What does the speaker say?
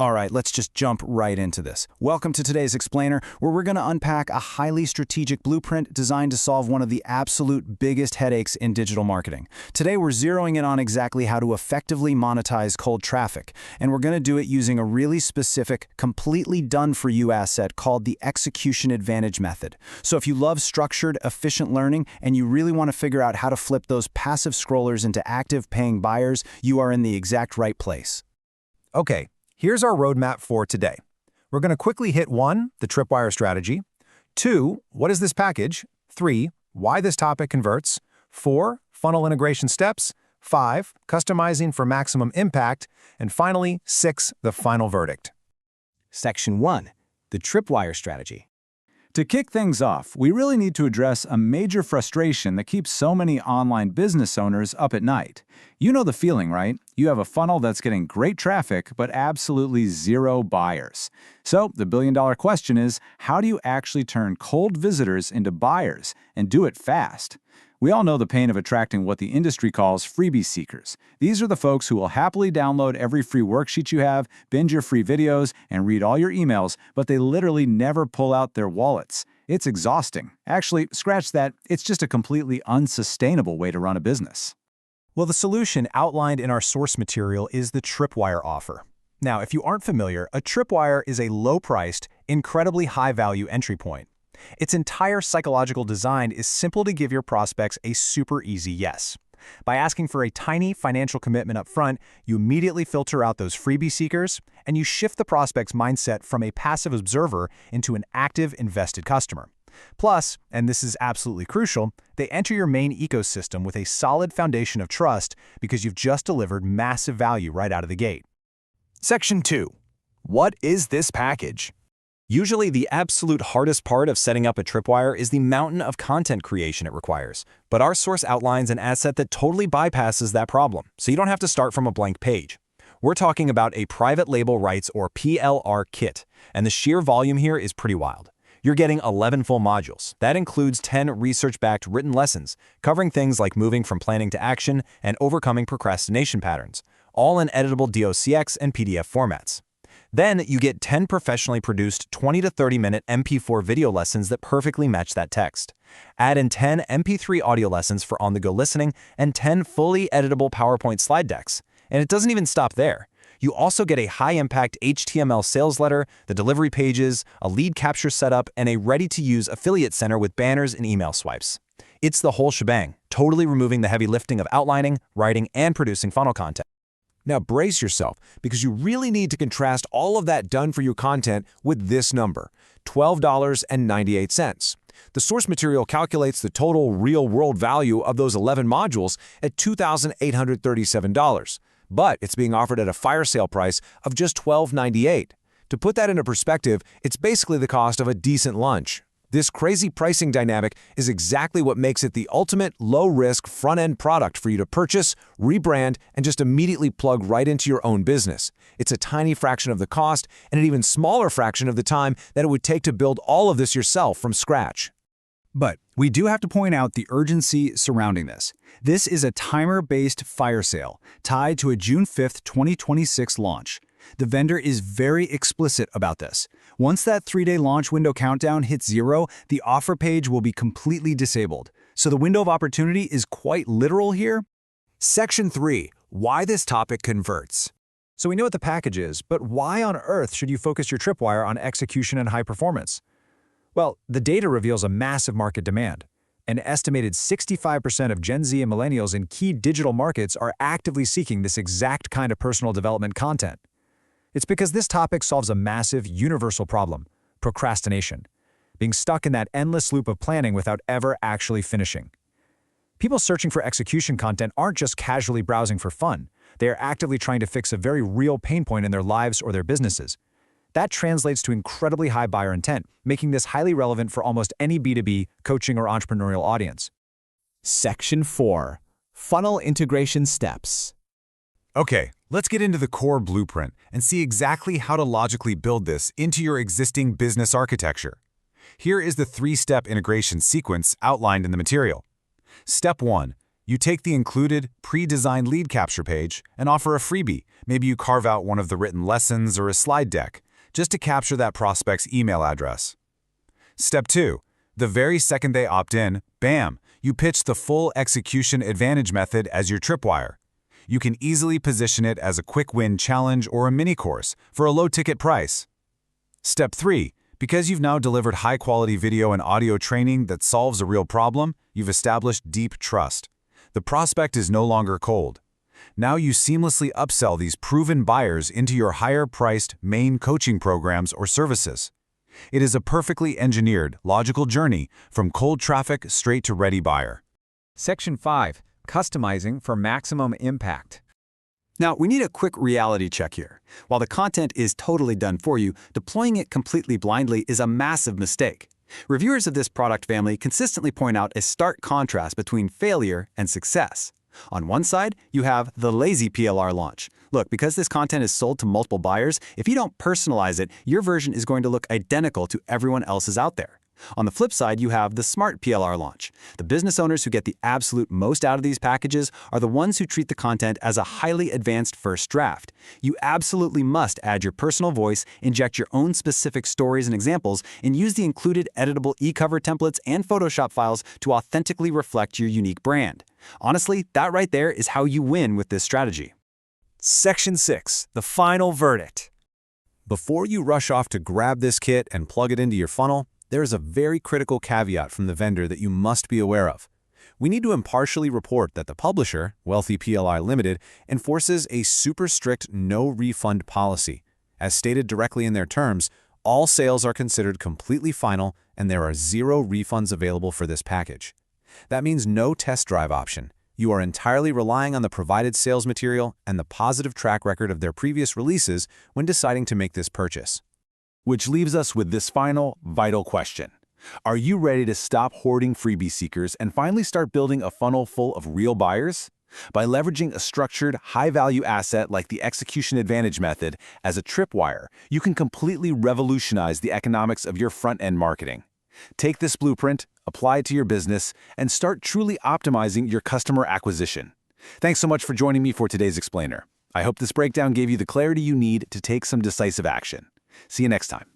All right, let's just jump right into this. Welcome to today's Explainer, where we're going to unpack a highly strategic blueprint designed to solve one of the absolute biggest headaches in digital marketing. Today, we're zeroing in on exactly how to effectively monetize cold traffic, and we're going to do it using a really specific, completely done-for-you asset called the execution advantage method. So if you love structured, efficient learning, and you really want to figure out how to flip those passive scrollers into active paying buyers, you are in the exact right place. Okay. Here's our roadmap for today. We're going to quickly hit 1, the tripwire strategy, 2, what is this package, 3, why this topic converts, 4, funnel integration steps, 5, customizing for maximum impact, and finally, 6, the final verdict. Section 1, the tripwire strategy. To kick things off, we really need to address a major frustration that keeps so many online business owners up at night. You know the feeling, right? You have a funnel that's getting great traffic, but absolutely zero buyers. So the billion-dollar question is, how do you actually turn cold visitors into buyers and do it fast? We all know the pain of attracting what the industry calls freebie seekers. These are the folks who will happily download every free worksheet you have, binge your free videos, and read all your emails, but they literally never pull out their wallets. It's exhausting. Actually, scratch that, it's just a completely unsustainable way to run a business. Well, the solution outlined in our source material is the tripwire offer. Now, if you aren't familiar, a tripwire is a low-priced, incredibly high-value entry point. Its entire psychological design is simple to give your prospects a super easy yes. By asking for a tiny financial commitment up front, you immediately filter out those freebie seekers, and you shift the prospect's mindset from a passive observer into an active, invested customer. Plus, and this is absolutely crucial, they enter your main ecosystem with a solid foundation of trust because you've just delivered massive value right out of the gate. Section 2. What is this package? Usually, the absolute hardest part of setting up a tripwire is the mountain of content creation it requires. But our source outlines an asset that totally bypasses that problem, so you don't have to start from a blank page. We're talking about a private label rights or PLR kit, and the sheer volume here is pretty wild. You're getting 11 full modules. That includes 10 research-backed written lessons, covering things like moving from planning to action and overcoming procrastination patterns, all in editable DOCX and PDF formats. Then you get 10 professionally produced 20 to 30-minute MP4 video lessons that perfectly match that text. Add in 10 MP3 audio lessons for on-the-go listening and 10 fully editable PowerPoint slide decks. And it doesn't even stop there. You also get a high-impact HTML sales letter, the delivery pages, a lead capture setup, and a ready-to-use affiliate center with banners and email swipes. It's the whole shebang, totally removing the heavy lifting of outlining, writing, and producing funnel content. Now brace yourself, because you really need to contrast all of that done-for-you content with this number, $12.98. The source material calculates the total real-world value of those 11 modules at $2,837, but it's being offered at a fire sale price of just $12.98. To put that into perspective, it's basically the cost of a decent lunch. This crazy pricing dynamic is exactly what makes it the ultimate low-risk front-end product for you to purchase, rebrand, and just immediately plug right into your own business. It's a tiny fraction of the cost and an even smaller fraction of the time that it would take to build all of this yourself from scratch. But we do have to point out the urgency surrounding this. This is a timer-based fire sale tied to a June 5th, 2026 launch. The vendor is very explicit about this. Once that 3-day launch window countdown hits 0, the offer page will be completely disabled. So the window of opportunity is quite literal here. Section 3. Why this topic converts. So we know what the package is, but why on earth should you focus your tripwire on execution and high performance? Well, the data reveals a massive market demand. An estimated 65% of Gen Z and millennials in key digital markets are actively seeking this exact kind of personal development content. It's because this topic solves a massive, universal problem: procrastination, being stuck in that endless loop of planning without ever actually finishing. People searching for execution content aren't just casually browsing for fun. They are actively trying to fix a very real pain point in their lives or their businesses. That translates to incredibly high buyer intent, making this highly relevant for almost any B2B, coaching, or entrepreneurial audience. Section 4, funnel integration steps. Okay, let's get into the core blueprint and see exactly how to logically build this into your existing business architecture. Here is the 3-step integration sequence outlined in the material. Step 1. You take the included, pre-designed lead capture page and offer a freebie. Maybe you carve out one of the written lessons or a slide deck, just to capture that prospect's email address. Step 2. The very second they opt in, bam, you pitch the full execution advantage method as your tripwire. You can easily position it as a quick win challenge or a mini course for a low-ticket price. Step 3. Because you've now delivered high-quality video and audio training that solves a real problem, you've established deep trust. The prospect is no longer cold. Now you seamlessly upsell these proven buyers into your higher-priced main coaching programs or services. It is a perfectly engineered, logical journey from cold traffic straight to ready buyer. Section 5. Customizing for maximum impact. Now, we need a quick reality check here. While the content is totally done for you, deploying it completely blindly is a massive mistake. Reviewers of this product family consistently point out a stark contrast between failure and success. On one side, you have the lazy PLR launch. Look, because this content is sold to multiple buyers, if you don't personalize it, your version is going to look identical to everyone else's out there. On the flip side, you have the smart PLR launch. The business owners who get the absolute most out of these packages are the ones who treat the content as a highly advanced first draft. You absolutely must add your personal voice, inject your own specific stories and examples, and use the included editable e-cover templates and Photoshop files to authentically reflect your unique brand. Honestly, that right there is how you win with this strategy. Section 6. The final verdict. Before you rush off to grab this kit and plug it into your funnel, there is a very critical caveat from the vendor that you must be aware of. We need to impartially report that the publisher, Wealthy PLR Limited, enforces a super strict no-refund policy. As stated directly in their terms, all sales are considered completely final and there are 0 refunds available for this package. That means no test drive option. You are entirely relying on the provided sales material and the positive track record of their previous releases when deciding to make this purchase. Which leaves us with this final, vital question. Are you ready to stop hoarding freebie seekers and finally start building a funnel full of real buyers? By leveraging a structured, high-value asset like the execution advantage method as a tripwire, you can completely revolutionize the economics of your front-end marketing. Take this blueprint, apply it to your business, and start truly optimizing your customer acquisition. Thanks so much for joining me for today's Explainer. I hope this breakdown gave you the clarity you need to take some decisive action. See you next time.